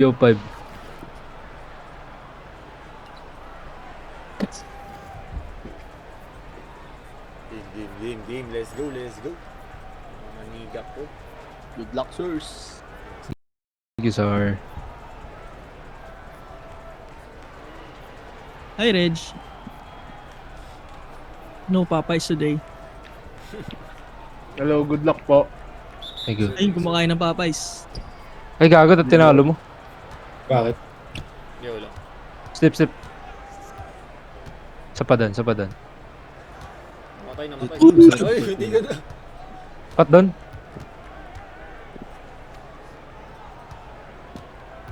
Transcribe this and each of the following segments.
Yo 5. Game. Let's go. Mga maniga po. Good luck, sirs. Sige, sir. Hi, Reg. No Popeyes today. Hello, good luck po. Thank you. Ayun, kumakain ng Popeyes. Ay, gago, at tinalo mo. Bakit? Yo lang. Slip. Sa padan. Namatay. Oops. Ay, hindi ka na. Pat doon.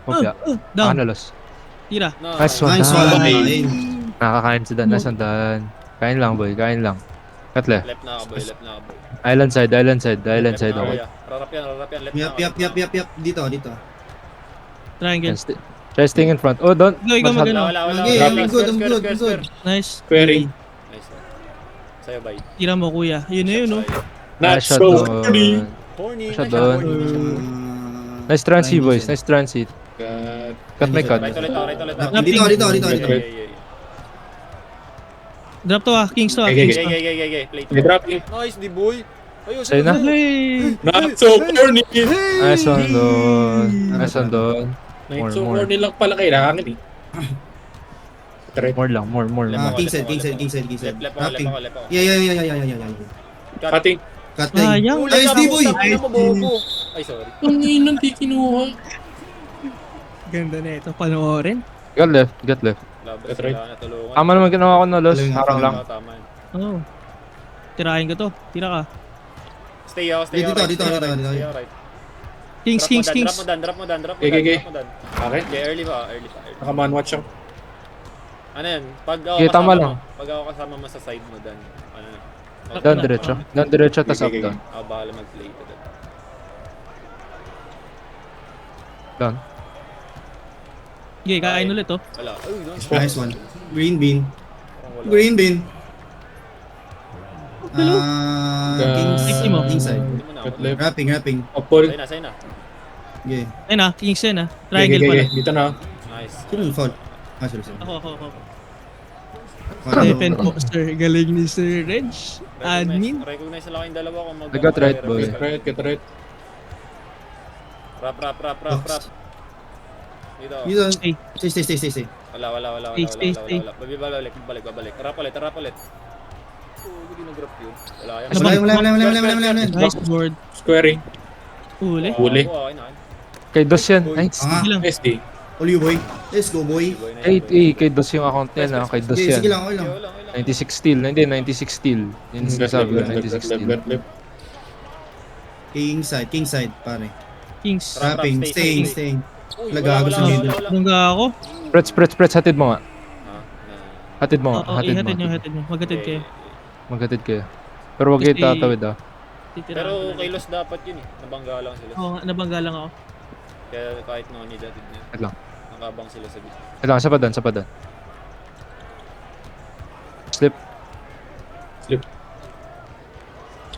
Hopya. Down. Nalos. Tira. Nice one. Nice Dan. one. Nakakain si Dan. Nice one, Dan. Kain lang, boy. Kain lang. Katle. Left na ako, boy. Island side Left na ako. ako, ya. Rarap yan. Left na ako. Yap. Dito. Triangle. Try staying in front. Oh, don't. Ikaw magano. Wala. Okay, I'm good. Nice. Query. Nice one. Sa'yo, bay. Tira mo, kuya. Yun na yun, no? Not Nice shot so doon. horny. Horny. Shot Nice doon. horny. Nice transit, boys. Nice transit. God. Cut may cut. Right ulit ako. Dito. Drop to Kings to Okay. Kings to. Play May dropping. Nice, di boy. Ayun, Sa'yo na? Hey! Not so horny. Nice one doon. Nice one doon. Not so More. horny lang pala kailangan eh. Try. More lang. More. King side. Left ako. Yeah. Cutting. Cut na. Sayang. Ayos, di boy. Ayos, bobo. Ay, sorry. Ang inang di kinuha. Ganda na ito. Panoorin. Get left. Labas, That's right. kailangan na tulungan. Tama naman ginawa ko na los. Galing nga, Harang lang. Tama yan. Oh. Tirahin ko to. Tira ka. Stay ako. Dito. Stay alright. Kings. Drop mo dan. Okay. Bakit? Okay, early pa. Naka-man watch ako. Ano yan? Pag ako Okay, tama kasama lang. mo, pag ako kasama mo sa side mo dan. Ano na? Down diretso. Tas up Okay. down. Ako bahala mag-play ko dan. Down. Okay, kain ulit to. Wala. Uy, Nice one. Green bean. Parang wala. King side. Hindi mo na ako. Cut left. Rapping. Opol. Sa'yo na. Okay. Ayun na. Kings yan ah. Triangle pala. Dito na. Nice. Sino yung fault? Sorry. Ako. Defend po, sir. Galing ni Sir Reg. Admin. Recognize na lang kayong dalawa kung mag- I got right, boy. Get right. Rap. Dito. Stay. Wala. Stay. Babalik. Rap ulit. Oh, hindi nag-drop yun. Wala yan. Wala. Nice board. Squaring. Huli. Huli. Okay na. Kay Dos yan. Nice. Ah, lang. SD. all you boy. Let's go boy. Kay Dos yung account niya. Kay Dos Sige yan. lang, okay lang. 96 steal. Hindi, 96 steal. Yun sinasabi ko, 96 steal. Left. King side, pare. Kings. Rapping, stay. staying. Lagago sa middle. Nungga ako. Prets, hatid mo nga. Hatid mo nga. Oo, Hatid ihatid mo. nyo. Maghatid kayo. Maghatid kayo. Pero wag kayo Kasi- tatawid ah. Titira Pero ko na. kay Los dapat yun eh. Nabangga lang sila. Oo nga, nabangga lang ako. Kaya kahit no need atid niya. Wait lang. Nakabang sila sa bitch. Wait lang, sa padan. Slip.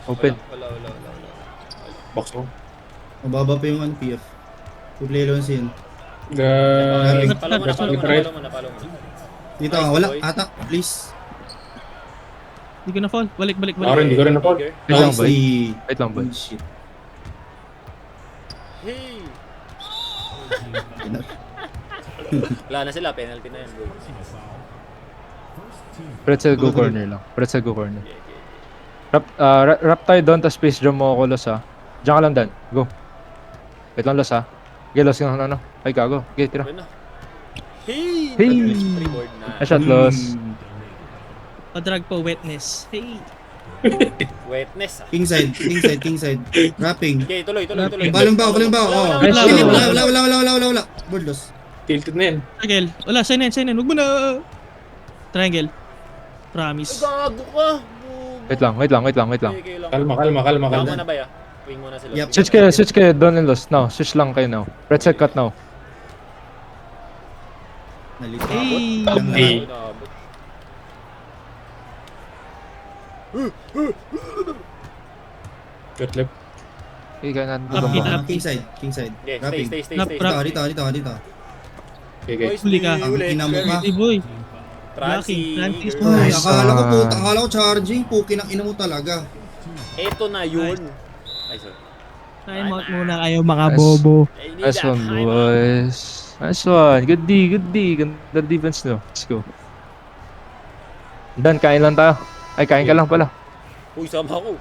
Open. Wala. Box mo. Mababa pa yung PF. Play lang siya. Napalo mo na. Dito ka, wala. Atak, please. Hindi ko na fall. Balik. Hindi ko rin na-fall. Wait lang, boy. Nicely. Wait lang, boy. Shit. Hey! Wala na sila. Penalty na yan, bro. Pretzel go corner lang. Rap tayo doon, tapos space jump mo ako, Los ha. Diyan ka lang, Dan. Go. Wait lang, Los ha. Okay, Los yung ano. Ay, kago. Okay, tira. Okay na. Hey! Hey! Reward na. Nice shot, Los. Padrag po wetness. Hey. Wetness ah. King side. Rapping. Okay, tuloy. Balong ba? Oo. Wala. Board loss. Tilted na yan. Triangle. Wala, sign in. Huwag mo na. Triangle. Promise. Gago ka! Wait lang. Okay lang. Kalma. Tama na ba ya? Wing muna sila. Yep. Switch kayo, Don and Los. Now, switch lang kayo now. Pretzel cut now. Nalito. Hey. Hey. Cut left. Okay, kaya natin Up, tutumbo. up. King side, king side. Okay, Wrapping. stay. Rap, Dito, rap. dito. Okay, okay. Boys, Huli ka. Ang ina mo ka. Hey boy. Transi. Francis, girl. Ay, Nice akala ko charging. Pukin ang ina mo talaga. Eto na yun. Ay, sorry. Time out muna kayo mga Nice. bobo. I need Nice that one, time out. boys. Nice one. Good D. Ganda defense no. Let's go. Dan, kain lang tayo. Ay, kain ka lang pala. Uy, sama ako.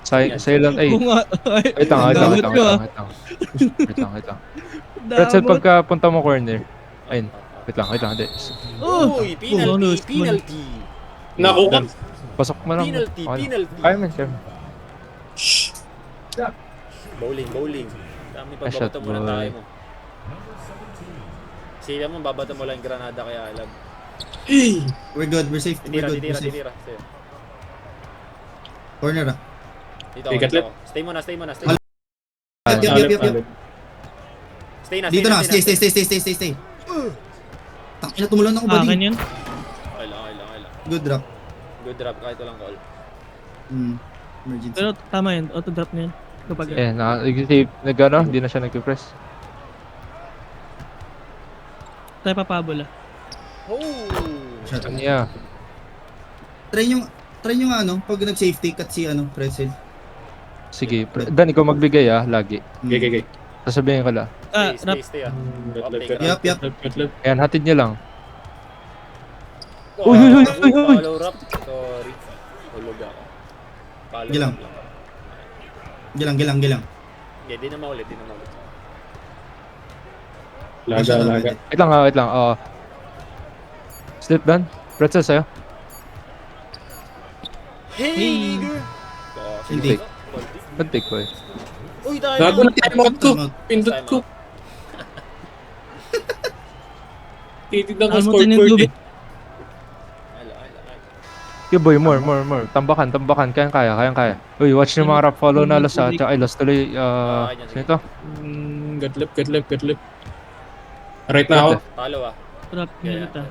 Sa'yo lang. Ay, Oo nga. Ay, wait lang. damot ko, ah. Wait lang. Pretzel, Damot. pagka punta mo corner. Ayun. Wait lang. Hindi. Oh. Uy, Bonus. penalty. Naku ka. Pasok mo lang. Penalty. Kaya man, kaya man. Bowling. Dami Ah, shot, pagbabato mo ng boy. tayo mo. Sila mo, babato mo lang yung granada kaya alam. We're good, we're safe. We're good, we're safe. Titira. Sa'yo. Corner ah. Dito Okay, ako, dito Gatlet. ako. Stay muna. Yep. Stay na. Dito na, stay. Tangina, tumulan ako, Akin buddy. yun. Okay lang. Good drop. Good drop kahit walang call. Emergency. Pero tama yun. Auto drop na yun. Kapag Hindi na siya nag-press. tayo papabula. Oh! Shot. Yeah. Try nyo nga ano, pag nag-safety cut si ano, Pretzel. Sige. Dan, ikaw magbigay lagi. Okay. Sasabihin ko lang. Rap. Stay. Gatlep. Yup. Ayan, hatid niyo lang. Uy! Uy. Follow rap. Sorry. Hulog ako. Follow Gilang. rap lang. Gilang. Yeah, di na maulit. Laga. Wait lang. Slip Dan. Pretzel sa'yo. Hey, girl! Hindi. Bantik ko eh. Uy, tayo! Gago na time out ko. Time out. Pindot ko. Titignan ko Almutin yung scoreboard tubig. eh. Okay boy, more. Tambakan. Kaya. Uy, watch niyo mga rap follow na lost Ay, lost tuloy. Sino ito? Gatlep. Right na ako. Talo Rap. Yeah. Nilita.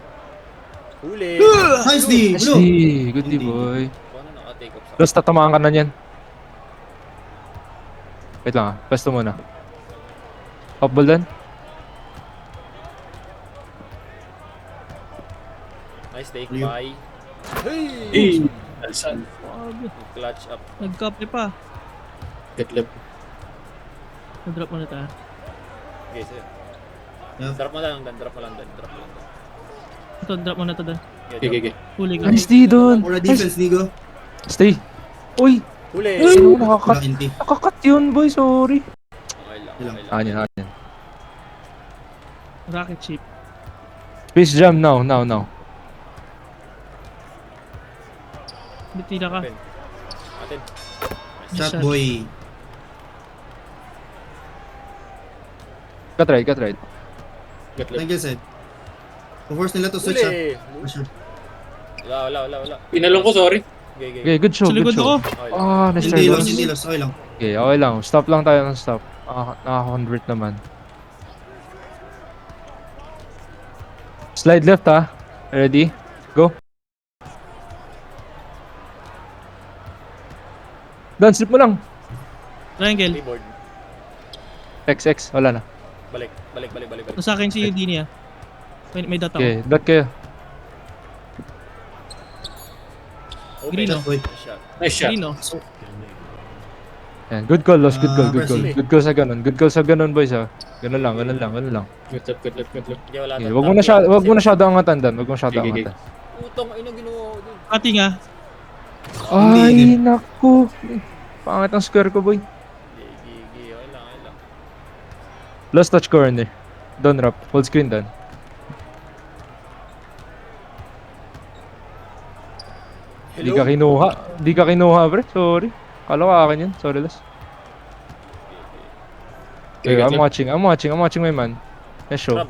Huli! Nice D! Blue! Good D boy. Paano naka-take off sa... Lost, tatamaan ka na niyan. Wait lang Pwesto muna. Top ball Dan. Nice take Blue. by... Eh. Alsan. Clutch up. Nag-copy pa. Gatlep. Nag-drop mo na tayo. Okay, sa'yo. Yup. Drop mo lang Dan. Ito, drop mo na to doon. Okay. Huli ka. Nice D doon. Or a defense, Nigo. Stay. Uy, Huli! sino nakakat? NT. Nakakat yun boy, sorry. Okay lang. Ilang. Ayan. Rocket ship. Space jam now. Bitira ka. Atin. Shot boy. Cut right. Gatlep. Thank you, Seth. Force nila to switch ah. Huli! For sure. Wala. Pinalong ko, sorry. Okay. Okay, good show. Sa likod ako. Okay lang. Nice Hindi try lost, boys. hindi lost. Okay lang. Okay lang. Stop lang tayo ng stop. Nakaka-convert naman. Slide left Ready? Go. Dan, slip mo lang. Triangle. Keyboard. XX, wala na. Balik. Ito sa akin si Eugenia. May data ko. Okay, dot kayo. Open. Green, Boy. Shot. Nice shot. Green, oh. Yan, good call, Los. Good call. Percy. Good call sa ganun. Good call sa ganun, boys Ganun lang. Gatlep. Hindi, wala. Okay, wag mo na shadow angatan, Dan. Wag mo shadow Okay. angatan. Utang, ina ginawa ko dun. Pati nga. Ay, naku. Pangit ang square ko, boy. Okay lang. Los, touch corner. Don't wrap. Full screen, Dan. Di ka kinuha, pre. Sorry. Kala ko akin yun. Sorry, Los. Okay, I'm watching my man. Nice show. Rab.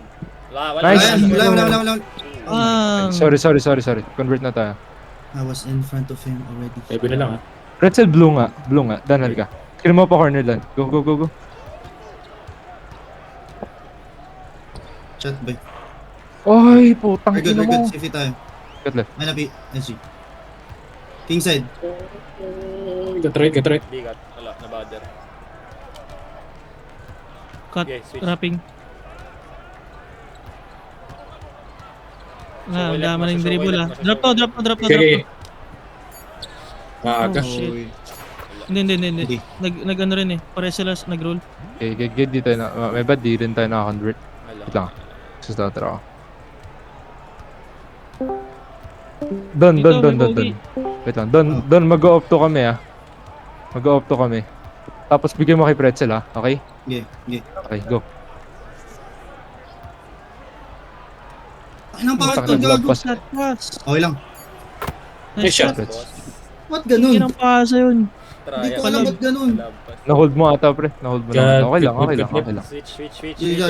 Wala. Nice. Wala. Sorry. Convert na tayo. I was in front of him already. Sabi na lang ha. Pretzel blue nga. Danan ka. Kill mo pa corner, Dan. Go. Shot boy. Ay, putang We're ina mo. good. Safety tayo. Cut left. May napi. SG. King side. Gatry. Bigat. Wala. Na-bother. Cut. Okay, switch. Wrapping. So, Ah, ulit, dama ng masushow dribble ulit, ah. masushow Drop to, ulit. drop to, drop to, Okay, drop okay. to. Maaga. Oh, shit. Uy. Hindi. Hindi. Nag ano rin eh. Pare sila nag-roll. Okay, good di tayo na, may bad di rin tayo naka-convert. Wala. Wait lang. Sustatara ako. Don. Dito, may bogey. Wait lang, Don, mag-o-opto kami ah. Mag-o-opto kami. Tapos bigyan mo kay Pretzel ah, okay? Okay, okay. Okay, go. Ay, nang bakit Putak to na, gago? block pass. Shot pass. Okay lang. Nice shot. Pretzel. What ganun? Yan ang pasa yun. Hindi ko alam ba't ganun. Na-hold mo ata pre, na-hold mo na. Okay lang. Switch. Dito.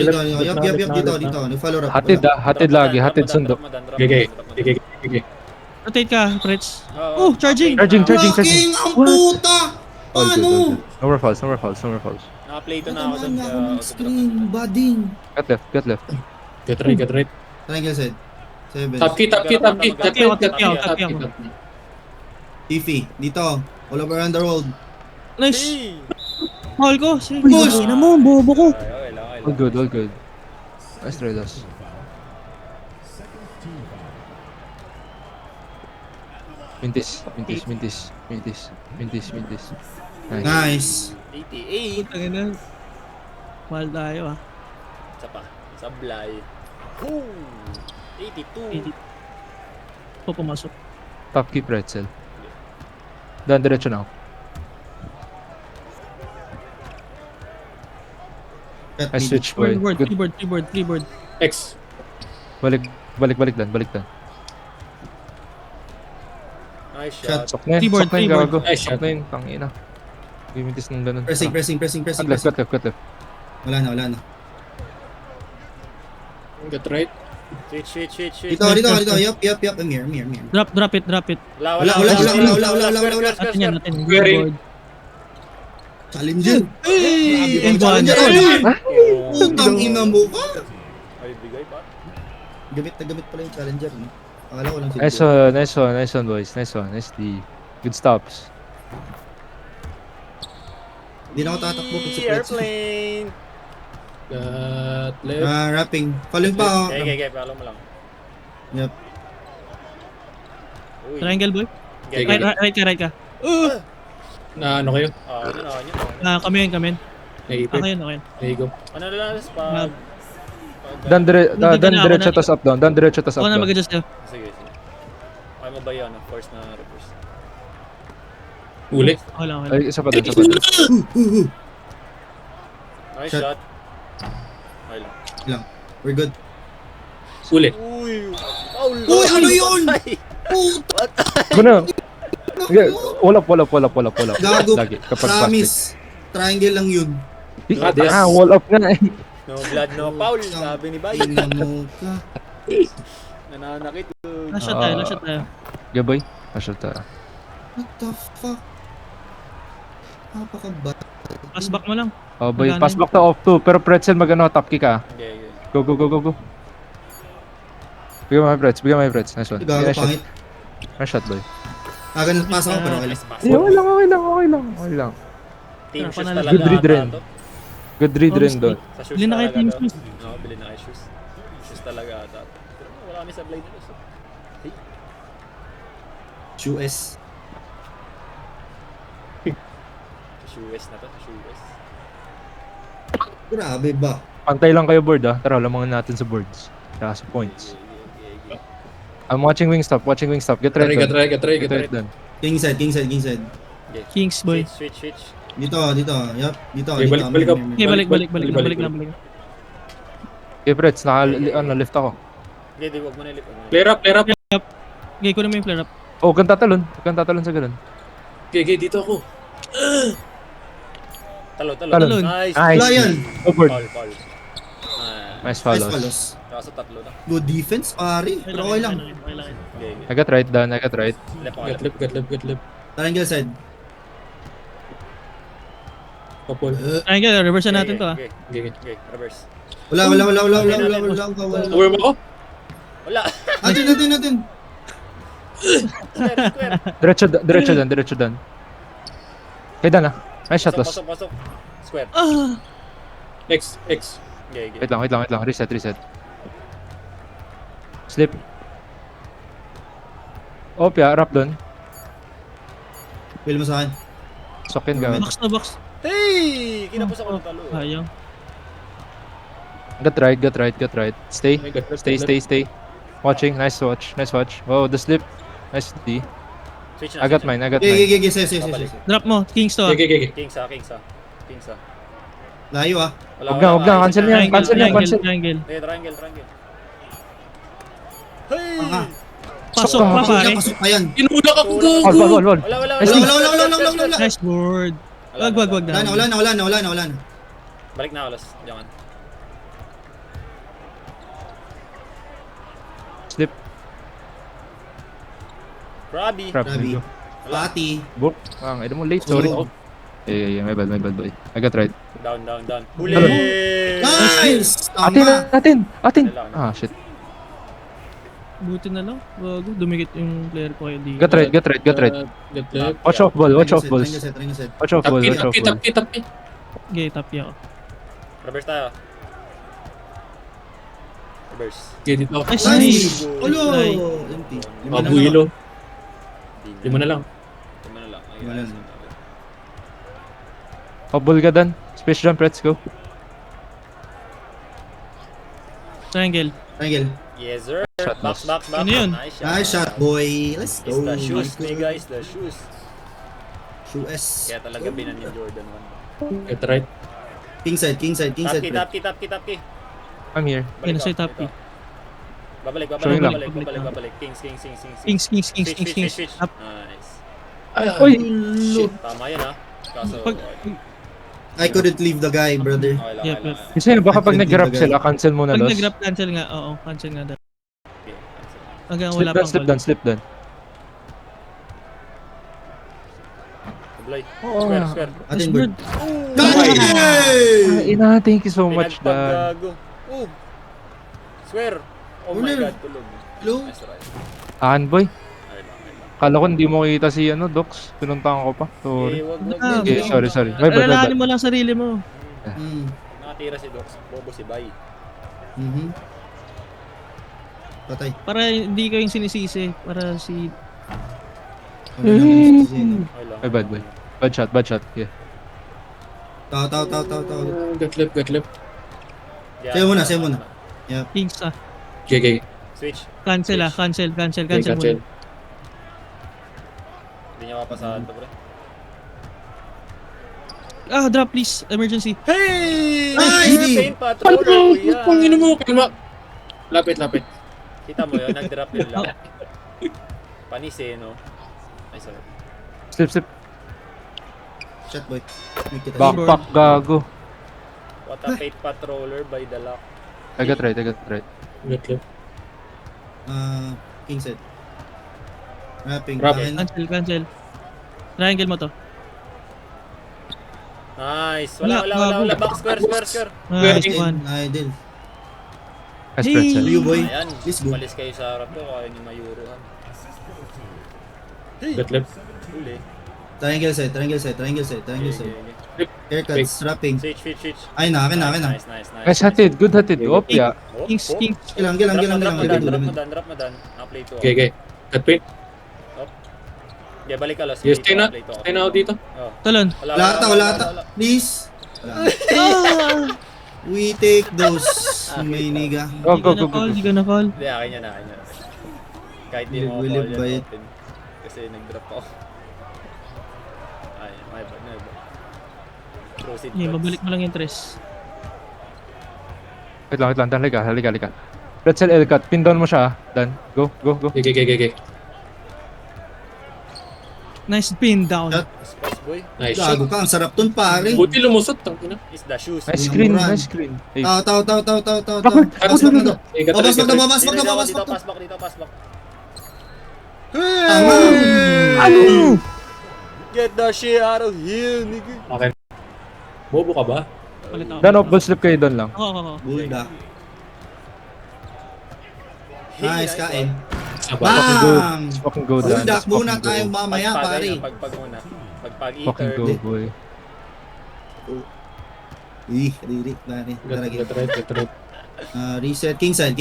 Dito. Follow up. Hatid lagi, hatid sundo. Okay. Rotate ka, Prets. Oh, charging. Charging. Fucking ang puta! All good. Paano? No more fouls. Naka-play to na ako Natamaan dun. na ako ng screen. Bading. Get left. Get right. Triangle side. 7. Top key. Tiffy. Dito. All over around the world. Nice. Mahal ko. Sige. Push! Ina mo, bobo ko. All good. Nice try, Das. Mintis. Nice. Nice. 88. Putang ina. Mahal tayo ah. Isa pa. Sablay. Ooh. 82. Pumasok. Top key Pretzel. Dan, diretso na ako. Cut Nice mid. switch, boy. Good. Keyboard. X. Balik Dan. Nice Shot. shot. Sok na yun, Keyboard. gago. Nice Sok shot. na yun, tangina. Gimitis ng ganun. Pressing. Cut left. Wala na. Get right. Switch. Dito. Yup. I'm here. Drop it. Wala. Atin yan, atin. Very- Keyboard. Challenger. And one. Challenger. Oh. Putang ina mo ka. Ay, bigay pa. Gamit pala yung challenger. No? Akala ko lang Nice one, boys. Nice D. Good stops. Hindi na ako tatakbo pag sa plates. Airplane. Got left. Wrapping. Following pa ako. Okay. Follow mo lang. Yup. Uy. Triangle boy. Okay. Right ka. Na ano kayo? Ah, kami yun. Naipit. Okay. Naigo. Ano na lang, pag... Dan diretso tas up down. Ako na mag-adjust yun. Sige. Ay mo ba yun? Force na reverse. Uli. Okay lang. Ay, isa pa doon. Nice Shot. shot. Okay lang. We're good. Uli. Uy! Foul! Uy, ano yun? Ay! Puta. Guna. Wall up. Gago. Lagi, kapag fast Promise. Triangle lang yun. break. Wall up nga eh. No blood, no foul, sabi ni Bay. Ina mo ka. Nananakit. Last shot tayo. Yeah, boy. Asya tayo. What the fuck? Napaka-bad. Pass back mo lang. Oh boy, Magana pass back to off 2. Pero Pretzel mag-ano, top kick ah. Okay. Go. Bigyan mo my Pretz. Nice one. Gago, pangit. Nice shot, boy. Ganun pass ako pero okay lang. Nice pass. Okay lang. Team shoes Panalo. talaga. Good read rin. ata to. Good read rin doon. Sa shoes Bilhin na kayo talaga team to. shoes. Oo, bilhin na kayo shoes. Shoes talaga ata. Pero wala kami sa blade nila. US. Shoes na to. Shoes. Grabe ba? Pantay lang kayo board ah. Tara, lamangan natin sa boards. Saka sa points. I'm watching wing stop. Get right doon. King side. Kings boy. Switch. Dito. Yup. Dito. Okay, balik up. Okay, balik lang. Okay, Pretz, lift ako. Hindi, wag mo na ilip. Flare up. Okay, kunin mo yung flare up. Oh, kang tatalon sa ganun. Okay, dito ako. Talo. Talon. Nice. Wala yan. Oh, board. Foul. Nice Nice follows. follows. Kaso tatlo na. Good defense, pare. Pero okay lang. Okay. I got right, Dan. Left ako. Get left. Triangle side. Kapol. Triangle, reverse na natin to ah. Okay. Reverse. Wala. Uwi mo ako? Wala. Atin. Square. Diretso Dan. Hey, Dan ah. Nice shot, loss. Pasok. Square. Ah! X. Okay. Wait lang. Reset. Slip. Opya, wrap doon. Feel mo sa akin. Sokin ka. Box na box. Hey! Kinapos ako ng talo. Sayang. Get right. Stay. Stay. Watching. Nice watch. Oh, the slip. Nice D. Switch na. I got mine. Yes. Drop mo. Kings to ah. Okay. Kings ah. Layo ah. Wag na. Cancel yan. Triangle. Hey, triangle. Aha. Pasok pa pare. Pasok pa yan. Inulak ako Wall. Wala. Wala. Nice board. Wag na. Wala na. Balik na alas. Jangan. Slip. Krabi. Grabe. Pati. Book. Ito mo late. Sorry. Oo. Yeah. My bad, boy. I got right. Down. Huli! Nice! Tama. Atin. Kailangan. Ah, shit. Buti na lang. Wag. Dumikit yung player ko kayo dito. Get right. Get left. Watch off balls. Triangle set. Watch off balls. Tapi. Okay, tapi ako. Reverse tayo. Reverse. Okay, dito. Nice! Ulo! Nice. Empty. Abuelo. Lima na lang. Lima na lang. Lima na lang. Hobble ka dan. Space jump, let's go. Triangle. Yes, sir. Shot Box. Ano yun? Nice shot, boy. Let's It's go. the shoes, me guys. The shoes. Shoe S. Kaya talaga binan yung Jordan 1. Get right. King side. Top key. I'm here. Yan, nasa top key. Babalik. Showing lang. Kings. Kings. Up. Nice. Uy! Shit, tama yan ha. Kaso, Pag- I couldn't leave the guy, brother. okay lang. Yep. Kasi baka pag nag-grab sila, cancel mo na Pag loss. nag-grab cancel nga. Oo, cancel nga daw. Okay, Hanggang wala pang Slip down. Tublay. Oo. Square. Atin Good. bird. Hey! Ina, thank you so much, Dan. Pinagpaggago. Oh. Square. Oh my Ulir. god, tulog. Hello? Nice try. Tahan, boy. Okay lang. Kala ko hindi mo kita si Docs. Pinuntahan ko pa. Sorry. Wag. Okay, sorry. My bad. Alalahanin mo lang sarili mo. Nakatira si Docs. Bobo si Bay. Patay. Para hindi ko yung sinisisi. Para si... Okay lang. My bad, boy. Bad shot. Yeah. Tao. Get left. Yeah, Sayo muna. Kings ah. Okay. Switch. Cancel ah. Cancel muna. Hindi niya mapasahan to, pre. Ah, drop please. Emergency. Hey! Nice! Paint patrol, kuya. Pangino mo, kalma. Lapit. Kita mo yun, nag-drop yun lang. Panis eh, no? Ay, sorry. Slip. Shot, boy. Make kita. Backpack, gago. What a paint patroller by the lock. I got right. Get left. King set. Wrapping. Wrapping. Cancel. Triangle mo to. Nice. Wala. Back square. Nice Nice. one. Idol. Nice Hey! pretzel. You, boy. Ayan, Let's go. malis kayo sa harap ko, kaya nyo mayuruhan. Get left. Huli. Triangle set. Haircuts. Wrapping. Switch. Ay, na. Nice. Nice hatid. Good hatid. Opya. Kings. Gilang. Drop mo dan. Na-play to. Okay. Cut paint. Yeah, balik ka, Los. Yes, stay na Play to. ako dito. Oh. Talon. Wala ata. Please. We take those. May niga. Go. Hindi ko na call. Hindi, akin yan. Kahit di mo Will call buy yan, it? open. Kasi nag-drop ako. Ay, my bad. Proceed. Okay, mabalik mo lang yung tres. Wait lang. Dan, halika. Pretzel L-cut. Pin down mo siya, Dan. Go. Okay. Nice pin down. Shot. Spice boy. Nice Gago shot. ka. Ang sarap dun, pare. Buti lumusot. Tangina. Is the shoes. Nice Yung screen. run. Hey. Tao. Bakit? Pass back na to. Okay, cut Babas right. back. Dito, pass back. Tama. Get the shit out of here, nigga. Okay. Bobo ka ba? Palit ako. Dan, off-ball slip kayo doon lang. Oo. Bulda. Nice, kain. Saba. Bam! Fucking go, Dan. Buldak muna Fucking go. tayo mamaya, pare. Pagpag muna. Fucking Pag-eater. go, boy. Riri. Pare. Daragi. Get right. Reset. King side.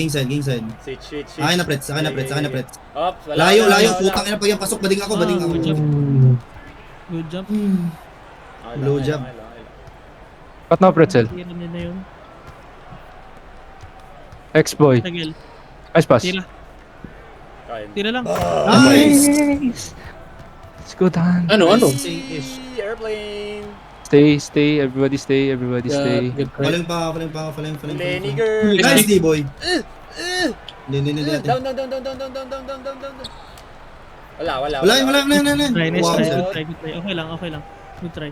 Switch. Akin na prets. Up, wala. Layo. wala. Putang ina pag yan pasok. Bading ako. Good job. Good job. Low jab. Cut na pretzel. Tira nila yun. X-boy. Tagil. Nice pass. Tira. Kaya. Tira lang. Nice. Let's go, Dan. Ano? Airplane. Stay. Everybody stay. Get right. Falling pa. Lenny girl. Nice, D-boy. Hindi. Down. Wala. Wala. Try, nice Wow, try. sir. Good try. Okay lang. Good try.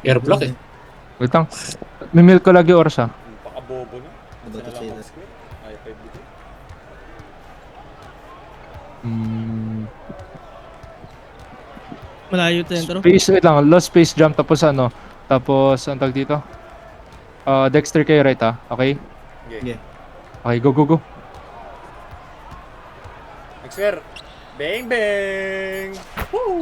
Air block eh. Wait lang. Mimil ko lagi oras ha. Pakabobo na. About to say that. Ay, 5 dito. Malayo to yan, pero. Wait lang. Lost space jump tapos ano. Tapos, ang tag dito? Dexter kayo right ha. Okay? Yeah. Okay, go. X-Square. Bang!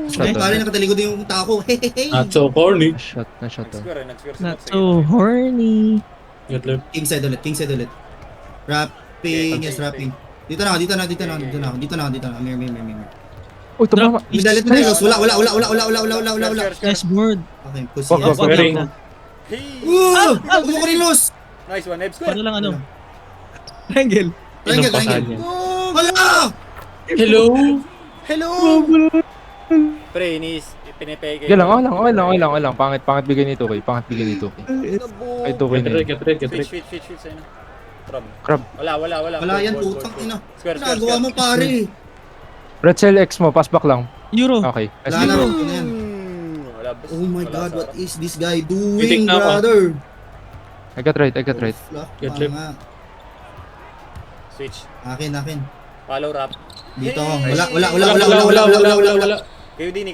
Shot Ay, pare on. nakatalikod yung tako. Hey. Not so corny. Shot na. X-Square. Not so horny. Get left. King side ulit. Wrapping. Okay, Yes, okay. wrapping. Dito na. Mir. Uy, tumama. Medalit. Wala. Nice board. Okay, pussy. Wag. Squaring. Hey! Huwag mo ko rin loss. Nice one, X-Square. Paano lang ano? Triangle. Triangle. Wala! Hello! Pre, pinipeke. Okay lang. Pangit bigay nito kay. Ay, 2K na yun. Get right. Switch, sa'yo na. Crab. Wala. Wala yan, putang ina. Square. Nagawa mo pare. Pretzel X mo. Pass back lang. Euro. Okay. Nice Wala na. go. Ito na yan. Wala. Oh my god, what is this guy doing, Bitik na ako. brother? I got right. Flop Get pa left. nga. Switch. Akin. Follow rap. Dito. Hey! Wala. Kayo din.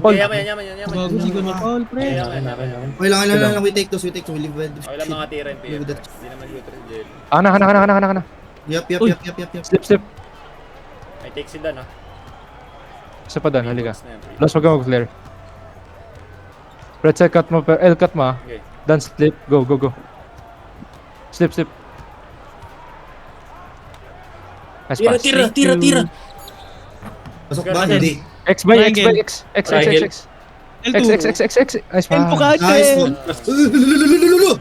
Paul. Yaman. Bago si Guna Paul, pre. Okay lang. We take those. We live with Okay lang mga tira yung Live with that. Hindi naman shooter si Jail. Ana. Yup. Uy. Slip. May take si Dan, ha? Isa pa Dan, halika. Box na yan, pre. Lost, wag ka mag-flare. Pretzel cut mo, L cut mo. Okay. Dan slip, go. Slip. Nice pass. Tira. Pasok ba? Hindi. X by Triangle. X. Triangle. L2. X. Nice Elpo ka, pass. Nice one. Lulululululu.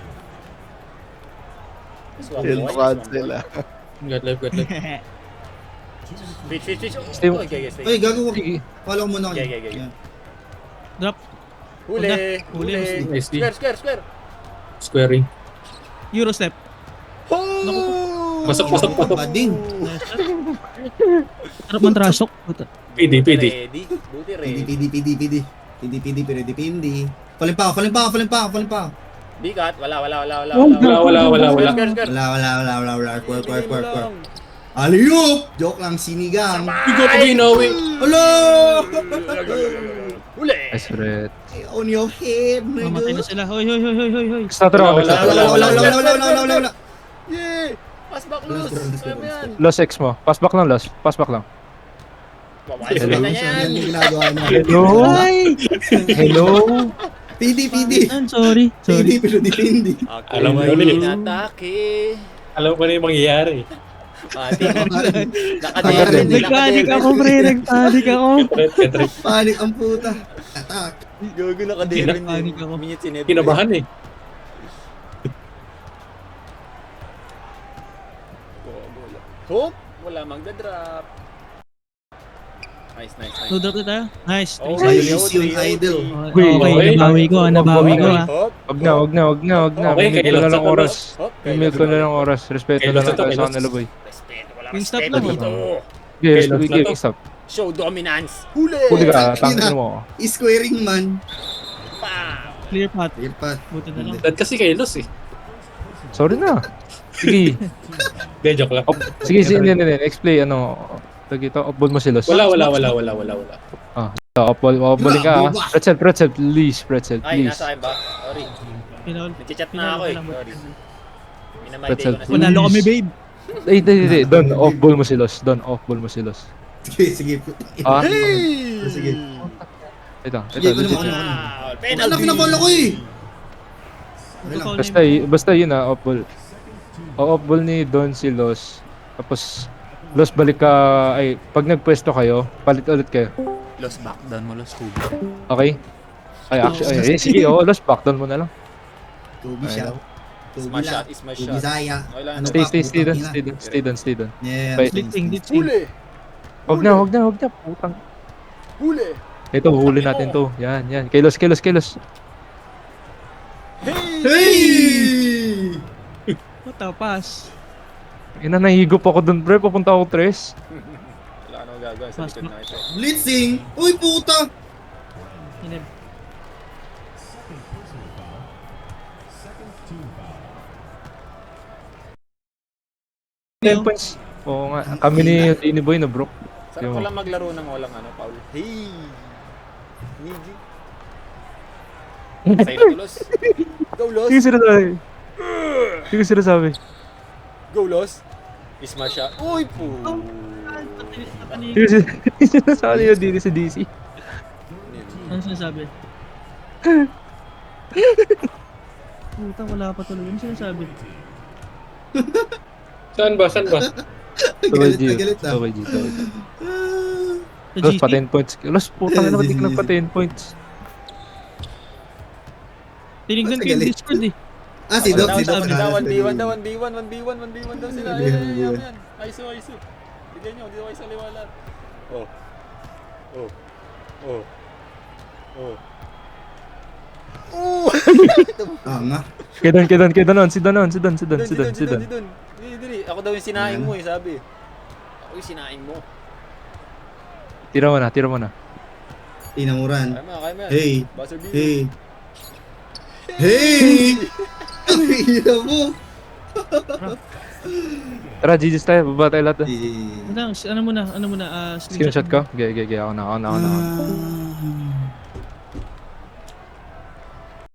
This one, Chill boy. cancel ah. Get left. Switch. Stay. Okay, stay. Ay, gago. Sige. Follow mo muna ako. Okay. Yan. Drop. Huli. Nice D. Square. Squaring. Euro step. Oh! Pasok. Bading. Nice shot. Sarap man trasok. Puta. PD. Ready. Buti ready. Pindi. Falling pa ako. Bigat. Wala. Wala. Square. Wala. Work. Aliyop! Joke lang, sinigang. Bigo pa ginawi. Hello! Huli. Nice red. On your head, Mamatay na nigga. sila. Hoy. Start round. Wala. Yeah! Pass back loose. Kaya mo yan. Lost X mo. Pass back lang. Pamayos na yan. Yan yung ginagawa niya. Hello. PD. Sorry. Pero di pindi. Alam mo Ako yun eh. inatake. Alam ko na yung mangyayari. Mati. Agad din. Nagpanik ako, pre. Nagpanik ako. Get right. Panik ang puta. Attack. Gago nakaderin Panic ako. Minutes in Kinabahan eh. Hope. Wala magdadrop. Nice. No drop na tayo. Nice. Oh, Nice yung idol. Okay, nabawi ko. Hope. Wag na. Okay, Mimil ko na lang oras. Hope. Email ko na lang oras. Respeto na lang tayo sa kanila, boy. Respeto. Wala Yung stop respeto lang, dito. Yes, Okay, okay, let's stop. Show dominance. Huli. Huli ka, tangin mo. Squaring man. Pow. Clear path. Irpat. Buti na lang. Dad kasi kayo loss eh. Sorry na. Sige. Hindi, joke lang. Sige, hindi. Explain, ano. Tagito, upball mo si Los. Wala. Upballing ka, ha. Pretzel, please. Ay, nasa akin ba? Sorry. Pinol. Nagchat na ako eh. Sorry. Minamay Pretzel. ko na Wala sila. kami, babe. Hindi. Don, off-ball mo si Los. Sige. Ah, Sige. ito. Sige, ko naman. Wow, Anak na bola ko eh. Okay lang. Basta yun off ball. O off ball ni Don si Los. Tapos Los balik ka, ay pag nagpwesto kayo, palit ulit kayo. Los backdown mo, Los Tubi. Okay? Ay actually, sige, Los backdown mo na lang. Tubi siya. Tubi Smash lang. shot, is smash Tubi shot. Zaya. Okay lang. Ano Stay, pa, stay, putang ina. stay down. Yeah, Bye. Blitzing, blitzing. Huli! Wag na, putang. Huli! Ito, huli natin to. Yan. Kilos. Hey! What the pass? Ina, nahigop ako dun, pre. Papunta ako 3. Wala ka gagawin sa likod na ito. Blitzing! Uy, puta! Inib. Ten points. Oo nga. Kami ni Tini Boy na bro. Sarap Yung- ko lang maglaro ng walang Paul. Hey! Niji. Sa'yo na to, Los. Go, Los! Hindi ko sinasabi. Go, Los! Smash shot. Uy, po! Hindi ko sinasabi yun dito sa DC. Ano sinasabi? Puta, wala pa tuloy. Ano sinasabi? Saan ba? Galit na galit na. Okay, G. Sa Los, GC? pa 10 points. Los, putang na, ba't di ka nagpa 10 points? Tinignan ko Basta yung galit. Discord eh. Ah, si Doc, si Doc. Sabi daw, Ah, 1v1 daw, 1v1 daw sila. Hindi, Ay, hindi. yan. Aiso. Bigyan nyo, dito kayo sa liwalat. Oh. Ah, nga. Kedan, si Don. Dili. Ako daw yung sinaing mo sabi. Ako yung sinaing mo. Tira mo na. Tinamuran. Kaya mo yan. Hey. Buzzer beater. Hey! Hey! Ang hina mo! Tara, GG's tayo. Baba tayo lahat. Eh, Ano muna, Screenshot ko? Gaya. Ako na. ah,